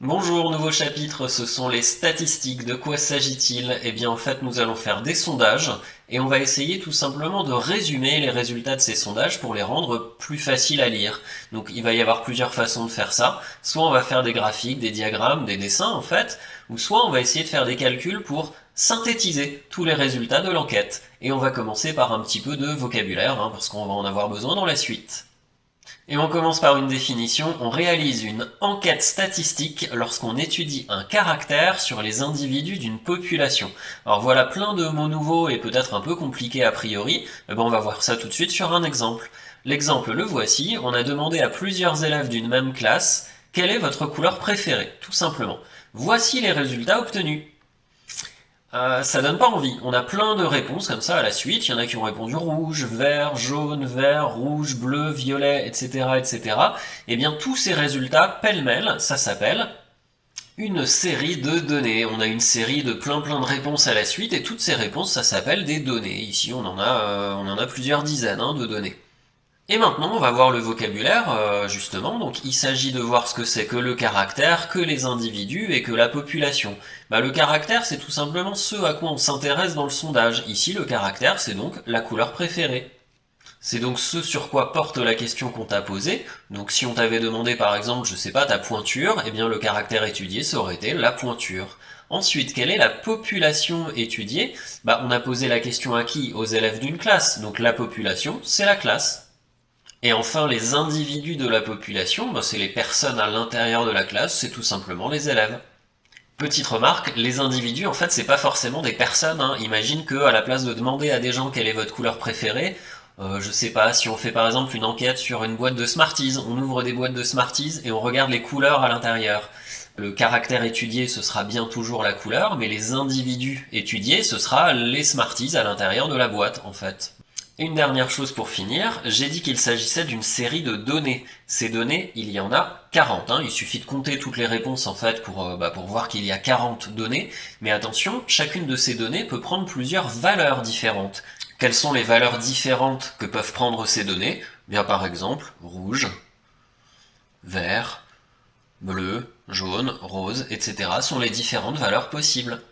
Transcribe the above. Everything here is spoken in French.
Bonjour, nouveau chapitre, ce sont les statistiques. De quoi s'agit-il? Eh bien en fait nous allons faire des sondages et on va essayer tout simplement de résumer les résultats de ces sondages pour les rendre plus faciles à lire. Donc il va y avoir plusieurs façons de faire ça. Soit on va faire des graphiques, des diagrammes, des dessins en fait, ou soit on va essayer de faire des calculs pour synthétiser tous les résultats de l'enquête. Et on va commencer par un petit peu de vocabulaire, parce qu'on va en avoir besoin dans la suite. Et on commence par une définition. On réalise une enquête statistique lorsqu'on étudie un caractère sur les individus d'une population. Alors voilà plein de mots nouveaux et peut-être un peu compliqués a priori. On va voir ça tout de suite sur un exemple. L'exemple le voici. On a demandé à plusieurs élèves d'une même classe quelle est votre couleur préférée, tout simplement. Voici les résultats obtenus. Ça donne pas envie. On a plein de réponses comme ça à la suite. Il y en a qui ont répondu rouge, vert, rouge, bleu, violet, etc., etc. Et bien tous ces résultats pêle-mêle, ça s'appelle une série de données. On a une série de plein de réponses à la suite et toutes ces réponses, ça s'appelle des données. Ici, on en a plusieurs dizaines de données. Et maintenant, on va voir le vocabulaire, justement. Donc, il s'agit de voir ce que c'est que le caractère, que les individus et que la population. Le caractère, c'est tout simplement ce à quoi on s'intéresse dans le sondage. Ici, le caractère, c'est donc la couleur préférée. C'est donc ce sur quoi porte la question qu'on t'a posée. Donc, si on t'avait demandé, par exemple, je sais pas, ta pointure, eh bien, le caractère étudié, ça aurait été la pointure. Ensuite, quelle est la population étudiée? On a posé la question à qui? Aux élèves d'une classe. Donc, la population, c'est la classe. Et enfin, les individus de la population, c'est les personnes à l'intérieur de la classe, c'est tout simplement les élèves. Petite remarque, les individus, en fait, c'est pas forcément des personnes. Imagine que, à la place de demander à des gens quelle est votre couleur préférée, je sais pas, si on fait par exemple une enquête sur une boîte de Smarties, on ouvre des boîtes de Smarties et on regarde les couleurs à l'intérieur. Le caractère étudié, ce sera bien toujours la couleur, mais les individus étudiés, ce sera les Smarties à l'intérieur de la boîte, en fait. Et une dernière chose pour finir, j'ai dit qu'il s'agissait d'une série de données. Ces données, il y en a 40. Il suffit de compter toutes les réponses en fait pour voir qu'il y a 40 données. Mais attention, chacune de ces données peut prendre plusieurs valeurs différentes. Quelles sont les valeurs différentes que peuvent prendre ces données? Bien par exemple, rouge, vert, bleu, jaune, rose, etc. sont les différentes valeurs possibles.